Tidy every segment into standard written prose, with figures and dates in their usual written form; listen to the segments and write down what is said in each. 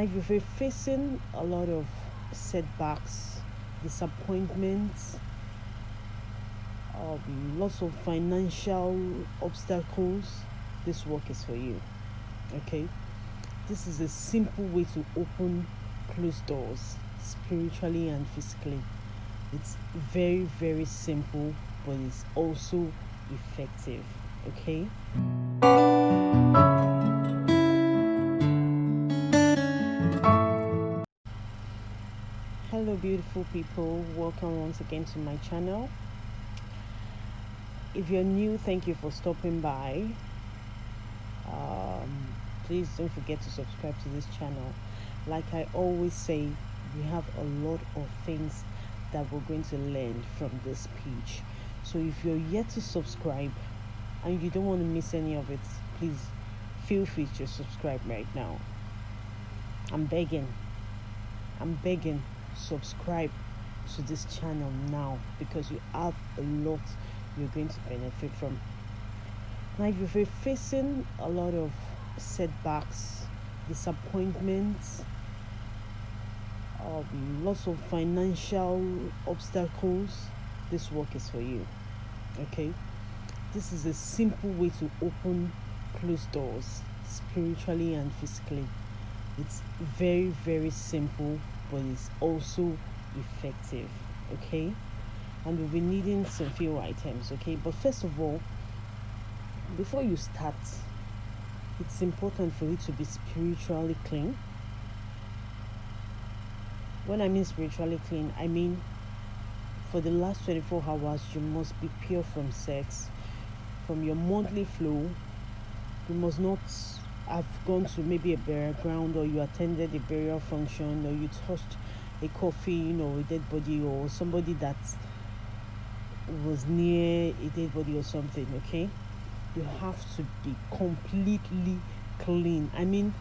If you're facing a lot of setbacks, disappointments, lots of financial obstacles, this work is for you. Okay, this is a simple way to open closed doors spiritually and physically. It's very, very simple, but it's also effective. Okay. Hello, beautiful people. Welcome once again to my channel. If you're new, thank you for stopping by. Please don't forget to subscribe to this channel. Like I always say, we have a lot of things that we're going to learn from this page. So if you're yet to subscribe and you don't want to miss any of it, please feel free to subscribe right now. I'm begging, subscribe to this channel now, because you have a lot you're going to benefit from. Now, if you're facing a lot of setbacks, disappointments, lots of financial obstacles, this work is for you. Okay, this is a simple way to open closed doors spiritually and physically. It's very, very simple, but it's also effective. Okay, and we'll be needing some few items. Okay, but first of all, before you start, it's important for you to be spiritually clean. When I mean spiritually clean, I mean for the last 24 hours you must be pure from sex, from your monthly flow. You must not have gone to maybe a burial ground, or you attended a burial function, or you touched a coffin or a dead body, or somebody that was near a dead body or something. Okay, you have to be completely clean. I mean,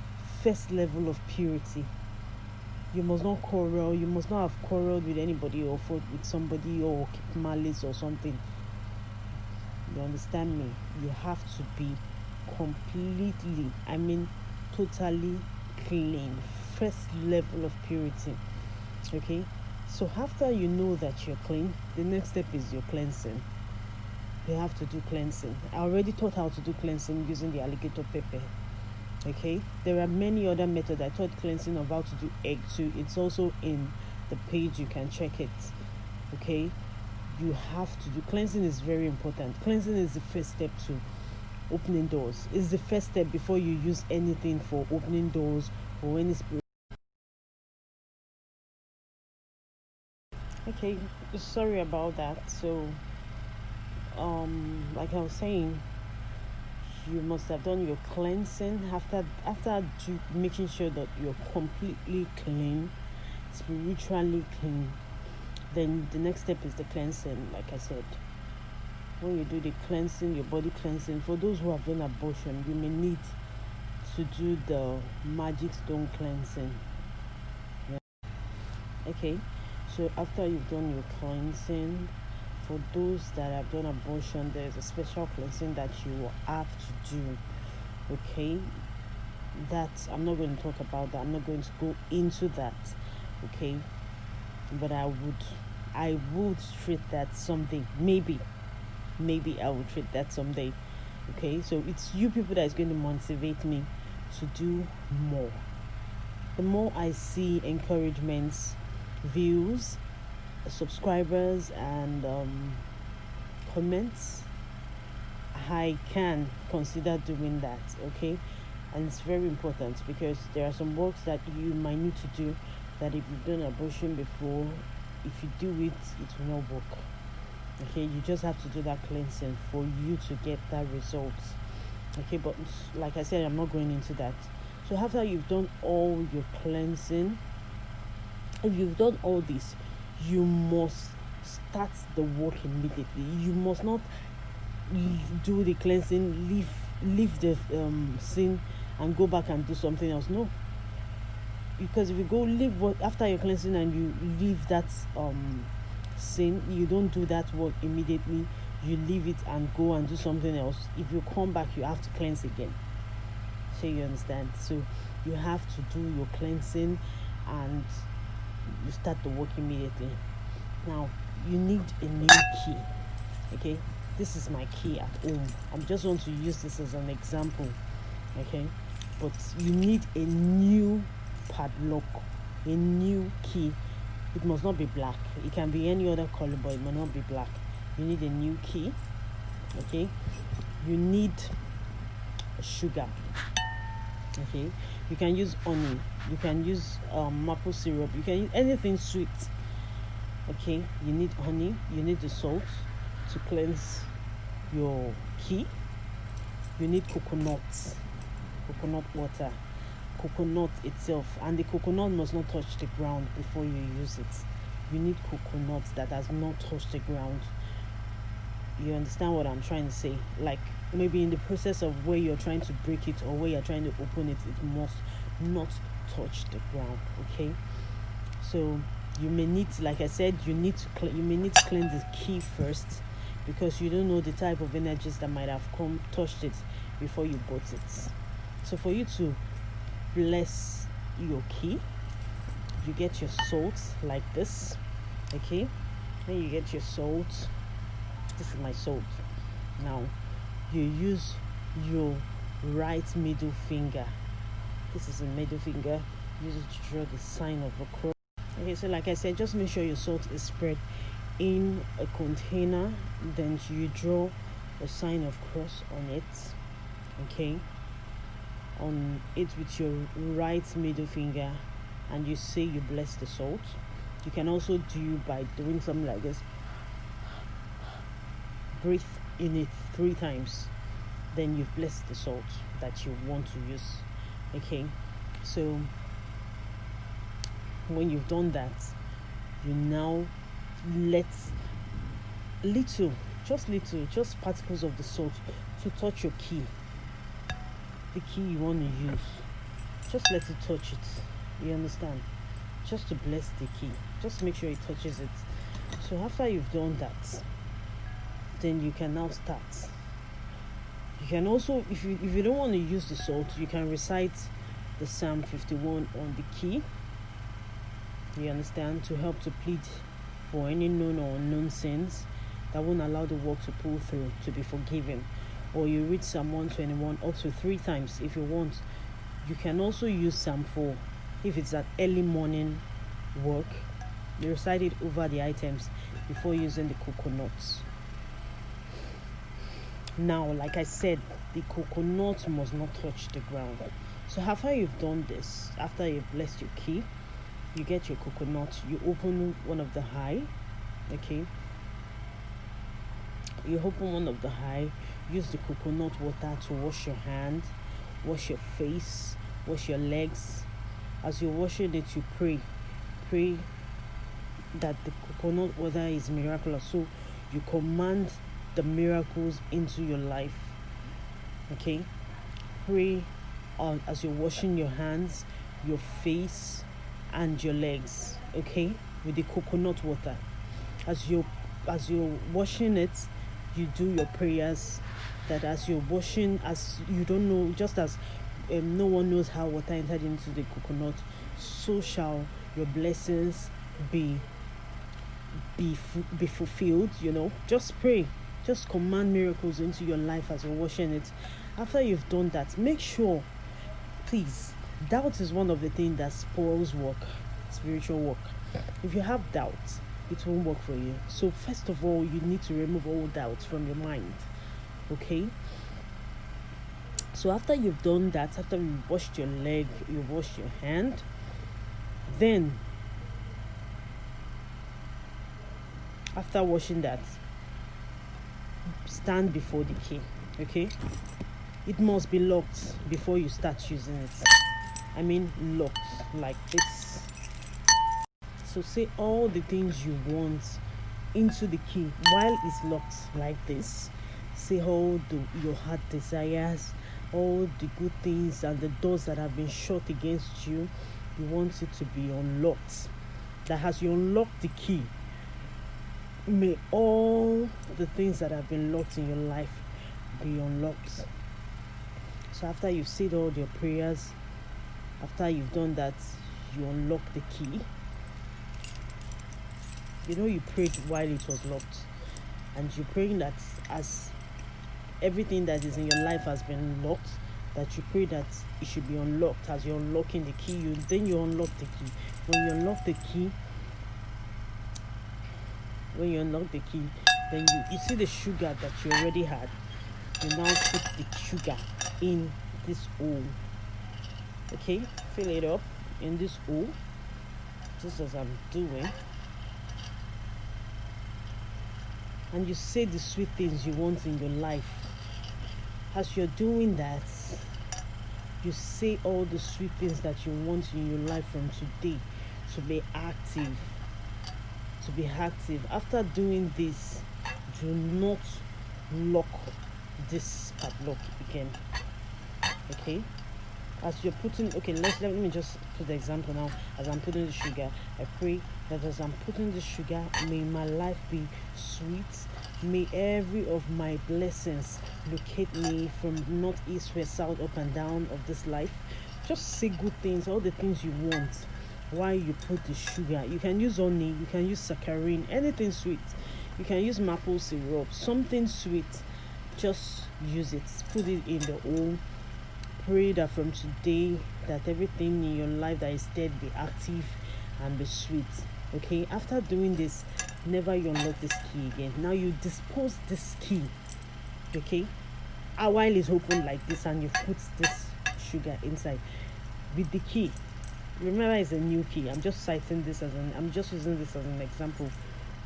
first level of purity. You must not quarrel. You must not have quarreled with anybody or fought with somebody or keep malice or something. You understand me? You have to be completely, I mean totally clean. First level of purity. Okay, so after you know that you're clean, the next step is your cleansing. You have to do cleansing. I already taught how to do cleansing using the alligator pepper. Okay, there are many other methods. I taught cleansing of how to do egg too. It's also in the page, you can check it. Okay, you have to do cleansing. Is very important. Cleansing is the first step to opening doors. It's the first step before you use anything for opening doors or any spirit. Okay, sorry about that. So like I was saying, you must have done your cleansing. After making sure that you're completely clean, spiritually clean, then the next step is the cleansing. Like I said, when you do the cleansing, your body cleansing, for those who have done abortion, you may need to do the magic stone cleansing. Yeah. Okay, so after you've done your cleansing, for those that have done abortion, there's a special cleansing that you will have to do. Okay, that I'm not going to talk about that. I'm not going to go into that. Okay, but I would treat that someday. Maybe I will treat that someday. Okay, so it's you people that is going to motivate me to do more. The more I see encouragements, views, subscribers, and comments, I can consider doing that. Okay, and it's very important, because there are some works that you might need to do that if you've done abortion before, if you do it, it will not work. Okay, you just have to do that cleansing for you to get that result. Okay, but like I said, I'm not going into that. So after you've done all your cleansing, if you've done all this, you must start the work immediately. You must not do the cleansing, leave the sin and go back and do something else. No, because if you go leave what after your cleansing and you leave that sin, you don't do that work immediately, you leave it and go and do something else. If you come back, you have to cleanse again. So you understand? So you have to do your cleansing and you start the work immediately. Now you need a new key. Okay, this is my key at home. I'm just want to use this as an example. Okay, but you need a new padlock, a new key. It must not be black. It can be any other color, but it must not be black. You need a new key. Okay, you need sugar. Okay, you can use honey, you can use maple syrup, you can use anything sweet. Okay, you need honey, you need the salt to cleanse your key. You need coconut water, coconut itself, and the coconut must not touch the ground before you use it. You need coconut that has not touched the ground. You understand what I'm trying to say? Like maybe in the process of where you're trying to break it or where you're trying to open it, it must not touch the ground. Okay, so you may need, like I said, you may need to clean the key first, because you don't know the type of energies that might have touched it before you bought it. So for you to bless your key, you get your salt like this. Okay, then you get your salt. This is my salt. Now you use your right middle finger. This is a middle finger. Use it to draw the sign of a cross. Okay, so like I said, just make sure your salt is spread in a container. Then you draw a sign of cross on it. Okay, on it with your right middle finger, and you say you bless the salt. You can also do by doing something like this. Breathe in it 3 times, then you've blessed the salt that you want to use. Okay, so when you've done that, you now let just particles of the salt to touch your key, the key you want to use. Just let it touch it. You understand? Just to bless the key, just make sure it touches it. So after you've done that, then you can now start. You can also, if you don't want to use the salt, you can recite the Psalm 51 on the key. You understand? To help to plead for any known or unknown sins that won't allow the work to pull through, to be forgiven. Or you read Psalm 121 up to 3 times if you want. You can also use Psalm 4 if it's at early morning work. You recite it over the items before using the coconuts. Now, like I said, the coconut must not touch the ground. So after you've done this, after you've blessed your key, you get your coconut, you open one of the eye. Okay, you open one of the eye, use the coconut water to wash your hand, wash your face, wash your legs. As you're washing it, you pray that the coconut water is miraculous. So you command the miracles into your life. Okay, pray as you're washing your hands, your face, and your legs. Okay, with the coconut water. As you're washing it, you do your prayers. That as you're washing, as you don't know, just as no one knows how water entered into the coconut, so shall your blessings be fulfilled. Just pray. Just command miracles into your life as you're washing it. After you've done that, make sure, please, doubt is one of the things that spoils work, spiritual work. If you have doubt, it won't work for you. So first of all, you need to remove all doubts from your mind. Okay? So after you've done that, after you've washed your leg, you've washed your hand, then after washing that, stand before the key. Okay, it must be locked before you start using it. I mean locked like this. So say all the things you want into the key while it's locked like this. Say all your heart desires, all the good things and the doors that have been shut against you. You want it to be unlocked. That as you unlock the key, may all the things that have been locked in your life be unlocked. So after you've said all your prayers, After you've done that, you unlock the key. You prayed while it was locked, and you're praying that as everything that is in your life has been locked, that you pray that it should be unlocked. As you're unlocking the key, you unlock the key. When you unlock the key, then you see the sugar that you already had. You now put the sugar in this hole. Okay, fill it up in this hole, just as I'm doing. And you say the sweet things you want in your life. As you're doing that, you say all the sweet things that you want in your life from today to be active. After doing this, do not lock this padlock again. Okay, as you're putting, let me just put the example now. As I'm putting the sugar, I pray that as I'm putting the sugar, may my life be sweet. May every of my blessings locate me from north, east, west, south, up and down of this life. Just say good things, all the things you want. While you put the sugar, you can use honey, you can use saccharin, anything sweet. You can use maple syrup, something sweet. Just use it. Put it in the hole. Pray that from today, that everything in your life that is dead be active and be sweet. Okay, after doing this, never you unlock this key again. Now you dispose this key. Okay, while it's open like this, and you put this sugar inside with the key. Remember, it's a new key. I'm just using this as an example.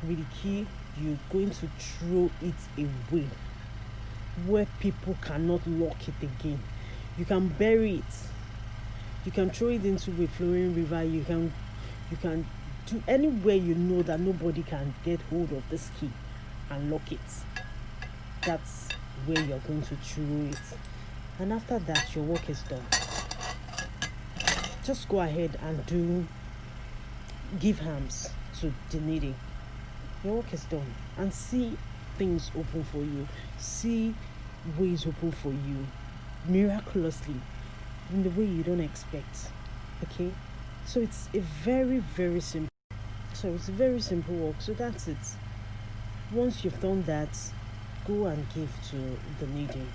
With the key, you're going to throw it away where people cannot lock it again. You can bury it. You can throw it into a flowing river. You can do anywhere you know that nobody can get hold of this key and lock it. That's where you're going to throw it. And after that, your work is done. Just go ahead and give hands to the needy. Your work is done, and see things open for you. See ways open for you miraculously in the way you don't expect. Okay, so it's a very, very simple. Work. So that's it. Once you've done that, go and give to the needy.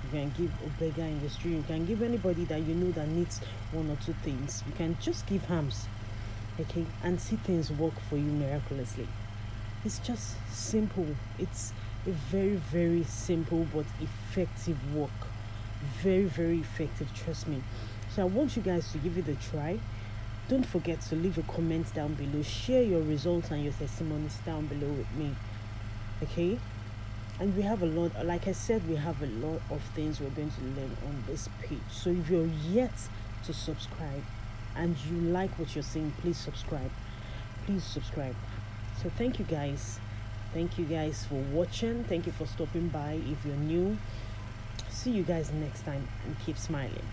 You can give a beggar in the street. You can give anybody that you know that needs one or two things. You can just give alms, okay, and see things work for you miraculously. It's just simple. It's a very, very simple but effective work. Very, very effective, trust me. So I want you guys to give it a try. Don't forget to leave a comment down below. Share your results and your testimonies down below with me. Okay? And we have a lot, like I said, we have a lot of things we're going to learn on this page. So if you're yet to subscribe and you like what you're seeing, please subscribe. So thank you guys for watching. Thank you for stopping by. If you're new, see you guys next time, and keep smiling.